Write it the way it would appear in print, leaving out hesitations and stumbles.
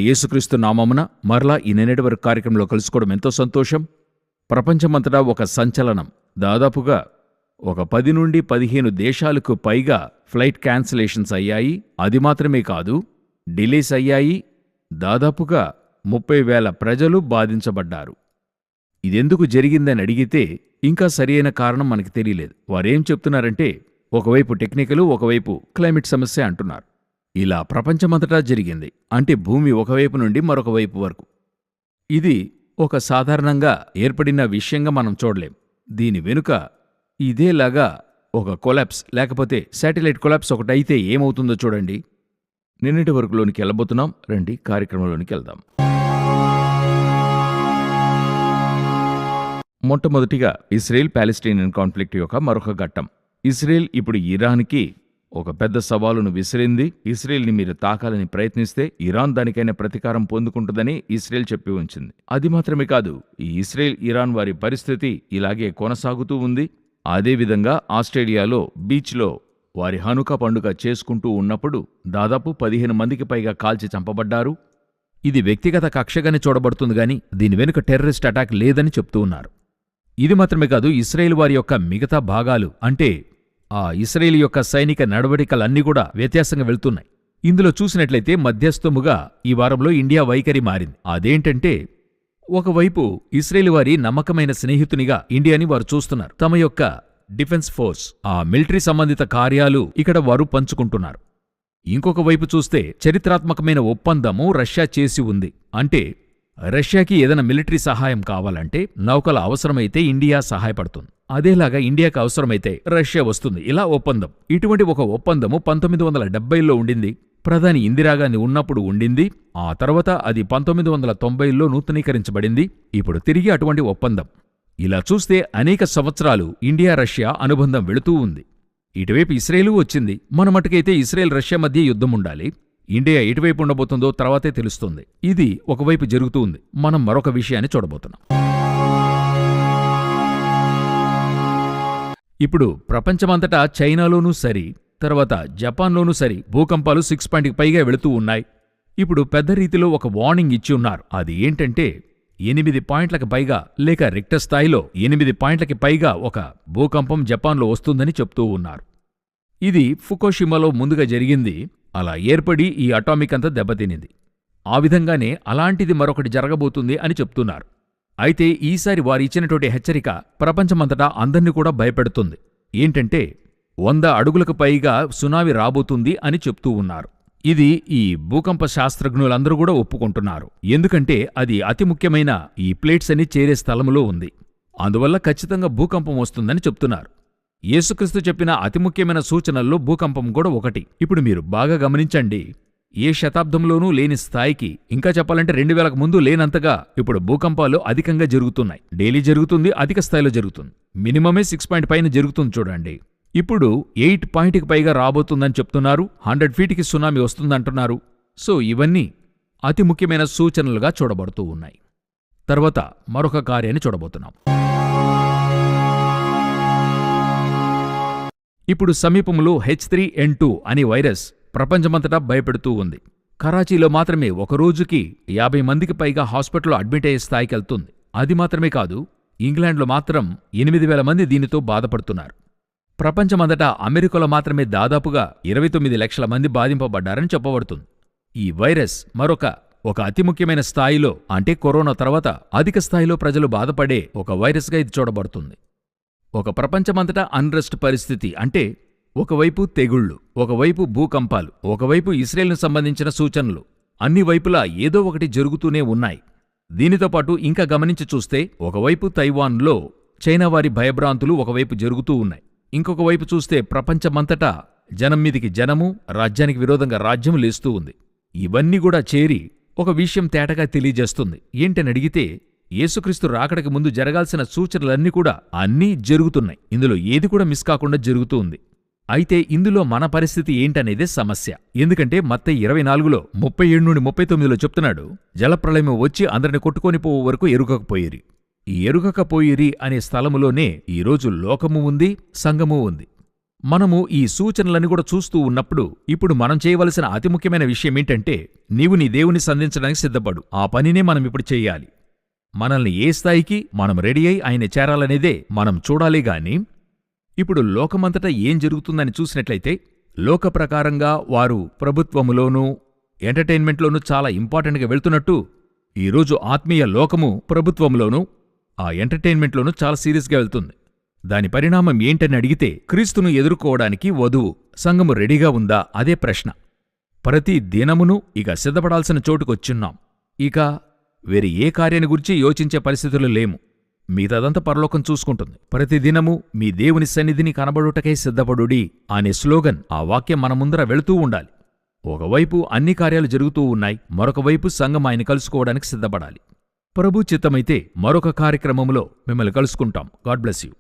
యేసుక్రీస్తు నామమున మరలా ఈ నిన్నటి వరకు కార్యక్రమంలో కలుసుకోవడం ఎంతో సంతోషం. ప్రపంచమంతటా ఒక సంచలనం. దాదాపుగా ఒక 10 నుండి 15 దేశాలకు పైగా ఫ్లైట్ క్యాన్సిలేషన్స్ అయ్యాయి. అది మాత్రమే కాదు, డిలేస్ అయ్యాయి. దాదాపుగా 30,000 ప్రజలు బాధించబడ్డారు. ఇదెందుకు జరిగిందని అడిగితే ఇంకా సరియైన కారణం మనకి తెలియలేదు. వారేం చెప్తున్నారంటే ఒకవైపు టెక్నికలు, ఒకవైపు క్లైమేట్ సమస్య అంటున్నారు. ఇలా ప్రపంచమంతటా జరిగింది. అంటే భూమి ఒకవైపు నుండి మరొక వైపు వరకు. ఇది ఒక సాధారణంగా ఏర్పడిన విషయంగా మనం చూడలేం. దీని వెనుక ఇదేలాగా ఒక కొలాప్స్ లేకపోతే శాటిలైట్ కొలాప్స్ ఒకటైతే ఏమవుతుందో చూడండి. నిన్నటి వరకులోనికి వెళ్ళబోతున్నాం. రండి కార్యక్రమంలోనికి వెళ్దాం. మొట్టమొదటిగా ఇస్రాయేల్ పాలెస్టైనియన్ కాన్ఫ్లిక్ట్ యొక్క మరొక ఘట్టం. ఇస్రాయేల్ ఇప్పుడు ఇరాన్కి ఒక పెద్ద సవాలును విసిరింది. ఇస్రాయేల్ని మీరు తాకాలని ప్రయత్నిస్తే ఇరాన్ దానికైనా ప్రతీకారం పొందుకుంటుందని ఇస్రాయేల్ చెప్పి ఉంచింది. అది మాత్రమే కాదు, ఈ ఇస్రాయేల్ ఇరాన్ వారి పరిస్థితి ఇలాగే కొనసాగుతూ ఉంది. అదేవిధంగా ఆస్ట్రేలియాలో బీచ్లో వారి హనుకా పండుగ చేసుకుంటూ ఉన్నప్పుడు దాదాపు 15 మందికి పైగా కాల్చి చంపబడ్డారు. ఇది వ్యక్తిగత కక్షగానే చూడబడుతుంది గాని దీని వెనుక టెర్రరిస్ట్ అటాక్ లేదని చెప్తూ ఉన్నారు. ఇది మాత్రమే కాదు, ఇస్రాయేల్ వారి యొక్క మిగతా భాగాలు అంటే ఆ ఇస్రాయేల్ యొక్క సైనిక నడవడికలన్నీ కూడా వ్యత్యాసంగా వెళ్తున్నాయి. ఇందులో చూసినట్లయితే మధ్యస్థముగా ఈ వారంలో ఇండియా వైఖరి మారింది. అదేంటంటే ఒకవైపు ఇస్రాయేల్ వారి నమ్మకమైన స్నేహితునిగా ఇండియాని వారు చూస్తున్నారు. తమ యొక్క డిఫెన్స్ ఫోర్స్, ఆ మిలిటరీ సంబంధిత కార్యాలు ఇక్కడ వారు పంచుకుంటున్నారు. ఇంకొక వైపు చూస్తే చరిత్రాత్మకమైన ఒప్పందము రష్యా చేసి ఉంది. అంటే రష్యాకి ఏదైనా మిలిటరీ సహాయం కావాలంటే నౌకల అవసరమైతే ఇండియా సహాయపడుతుంది. అదేలాగా ఇండియాకు అవసరమైతే రష్యా వస్తుంది. ఇలా ఒప్పందం. ఇటువంటి ఒక ఒప్పందము 1970లో ఉండింది. ప్రధాని ఇందిరాగాంధీ ఉన్నప్పుడు ఉండింది. ఆ తర్వాత అది 1990లో నూతనీకరించబడింది. ఇప్పుడు తిరిగి అటువంటి ఒప్పందం. ఇలా చూస్తే అనేక సంవత్సరాలు ఇండియా రష్యా అనుబంధం వెళుతూ ఉంది. ఇటువైపు ఇస్రాయేలు వచ్చింది. మన మటుకైతే ఇస్రాయేల్ రష్యా మధ్య యుద్ధం ఉండాలి. ఇండియా ఎటువైపు ఉండబోతుందో తర్వాతే తెలుస్తుంది. ఇది ఒకవైపు జరుగుతూ ఉంది. మనం మరొక విషయాన్ని చూడబోతున్నాం. ఇప్పుడు ప్రపంచమంతటా చైనాలోనూ సరి, తర్వాత జపాన్లోనూ సరి భూకంపాలు 6 పాయింట్కి పైగా వెళుతూ ఉన్నాయి. ఇప్పుడు పెద్ద రీతిలో ఒక వార్నింగ్ ఇచ్చి ఉన్నారు. అది ఏంటంటే 8 పాయింట్లకు పైగా లేక రిక్టర్ స్థాయిలో 8 పాయింట్లకి పైగా ఒక భూకంపం జపాన్లో వస్తుందని చెప్తూ ఉన్నారు. ఇది ఫుకుషిమాలో ముందుగా జరిగింది. అలా ఏర్పడి ఈ అటామిక్ అంతా దెబ్బతినింది. ఆ విధంగానే అలాంటిది మరొకటి జరగబోతుంది అని చెప్తున్నారు. అయితే ఈసారి వారిచ్చినటువంటి హెచ్చరిక ప్రపంచమంతటా అందర్నీ కూడా భయపెడుతుంది. ఏంటంటే 100 అడుగులకు పైగా సునామీ రాబోతుంది అని చెప్తూ ఉన్నారు. ఇది ఈ భూకంప శాస్త్రజ్ఞులందరూ కూడా ఒప్పుకుంటున్నారు. ఎందుకంటే అది అతి ముఖ్యమైన ఈ ప్లేట్స్ అని చేరే స్థలంలో ఉంది. అందువల్ల ఖచ్చితంగా భూకంపం వస్తుందని చెప్తున్నారు. యేసుక్రీస్తు చెప్పిన అతి ముఖ్యమైన సూచనల్లో భూకంపం కూడా ఒకటి. ఇప్పుడు మీరు బాగా గమనించండి. ఏ శతాబ్దంలోనూ లేని స్థాయికి, ఇంకా చెప్పాలంటే 2000కు ముందు లేనంతగా ఇప్పుడు భూకంపాలు అధికంగా జరుగుతున్నాయి. డైలీ జరుగుతుంది, అధిక స్థాయిలో జరుగుతుంది. మినిమమే 6 పాయింట్ పైన జరుగుతుంది చూడండి. ఇప్పుడు 8 పాయింట్కి పైగా రాబోతుందని చెప్తున్నారు. 100 ఫీట్కి సునామీ వస్తుందంటున్నారు. సో ఇవన్నీ అతి ముఖ్యమైన సూచనలుగా చూడబడుతూ ఉన్నాయి. తర్వాత మరొక కార్యాన్ని చూడబోతున్నాం. ఇప్పుడు సమీపంలో H3N2 అనే వైరస్ ప్రపంచమంతటా భయపెడుతూ ఉంది. కరాచీలో మాత్రమే ఒక రోజుకి 50 మందికి పైగా హాస్పిటల్లో అడ్మిట్ అయ్యే స్థాయికి వెళ్తుంది. అది మాత్రమే కాదు, ఇంగ్లాండ్లో మాత్రం 8,000 మంది దీనితో బాధపడుతున్నారు. ప్రపంచమంతటా అమెరికాలో మాత్రమే దాదాపుగా 29 లక్షల మంది బాధింపబడ్డారని చెప్పబడుతుంది. ఈ వైరస్ ఒక అతి ముఖ్యమైన స్థాయిలో, అంటే కరోనా తర్వాత అధిక స్థాయిలో ప్రజలు బాధపడే ఒక వైరస్గా ఇది చూడబడుతుంది. ఒక ప్రపంచమంతటా అన్రెస్ట్ పరిస్థితి. అంటే ఒకవైపు తెగుళ్లు, ఒకవైపు భూకంపాలు, ఒకవైపు ఇస్రాయేల్ను సంబంధించిన సూచనలు. అన్ని వైపులా ఏదో ఒకటి జరుగుతూనే ఉన్నాయి. దీనితో పాటు ఇంకా గమనించి చూస్తే ఒకవైపు తైవాన్లో చైనా వారి భయభ్రాంతులు ఒకవైపు జరుగుతూ ఉన్నాయి. ఇంకొక వైపు చూస్తే ప్రపంచమంతటా జనం మీదికి జనము, రాజ్యానికి విరోధంగా రాజ్యం లేస్తూ ఉంది. ఇవన్నీ కూడా చేరి ఒక విషయం తేటగా తెలియజేస్తుంది. ఏంటని అడిగితే యేసుక్రీస్తు రాకడకి ముందు జరగాల్సిన సూచనలన్నీ కూడా అన్నీ జరుగుతున్నాయి. ఇందులో ఏది కూడా మిస్ కాకుండా జరుగుతూ ఉంది. అయితే ఇందులో మన పరిస్థితి ఏంటనేదే సమస్య. ఎందుకంటే మత్తయి 24లో 37 నుండి 39లో చెప్తున్నాడు, జలప్రళయం వచ్చి అందరిని కొట్టుకొని పోవు వరకు ఎరుగకపోయిరి. ఈ ఎరుగకపోయిరి అనే స్థలములోనే ఈరోజు లోకము ఉంది, సంఘము ఉంది. మనము ఈ సూచనలని కూడా చూస్తూ ఉన్నప్పుడు ఇప్పుడు మనం చేయవలసిన అతి ముఖ్యమైన విషయం ఏంటంటే, నీవు నీ దేవుని సంధించడానికి సిద్ధపడు. ఆ పనినే మనం ఇప్పుడు చెయ్యాలి. మనల్ని ఏ స్థాయికి మనం రెడీ అయి ఆయన చేరాలనేదే మనం చూడాలి గాని, ఇప్పుడు లోకమంతటా ఏం జరుగుతుందని చూసినట్లయితే, లోక ప్రకారంగా వారు ప్రభుత్వములోనూ ఎంటర్టైన్మెంట్లోనూ చాలా ఇంపార్టెంట్గా వెళ్తున్నట్టు, ఈరోజు ఆత్మీయ లోకము ప్రభుత్వంలోనూ ఆ ఎంటర్టైన్మెంట్లోనూ చాలా సీరియస్గా వెళ్తుంది. దాని పరిణామం ఏంటని అడిగితే, క్రీస్తును ఎదుర్కోవడానికి వధువు సంఘము రెడీగా ఉందా అదే ప్రశ్న. ప్రతి దినమును ఇక సిద్ధపడాల్సిన చోటుకొచ్చున్నాం. ఇక వేరే ఏ కార్యాన్ని గురించి యోచించే పరిస్థితులు లేము. మిగతాదంతా పరలోకం చూసుకుంటుంది. ప్రతిదినము మీ దేవుని సన్నిధిని కనబడుటకై సిద్ధపడుడి అనే స్లోగన్, ఆ వాక్యం మన ముందర వెళుతూ ఉండాలి. ఒకవైపు అన్ని కార్యాలు జరుగుతూ ఉన్నాయి, మరొకవైపు సంఘం ఆయన కలుసుకోవడానికి సిద్ధపడాలి. ప్రభు చిత్తమైతే మరొక కార్యక్రమంలో మిమ్మల్ని కలుసుకుంటాం. God bless you.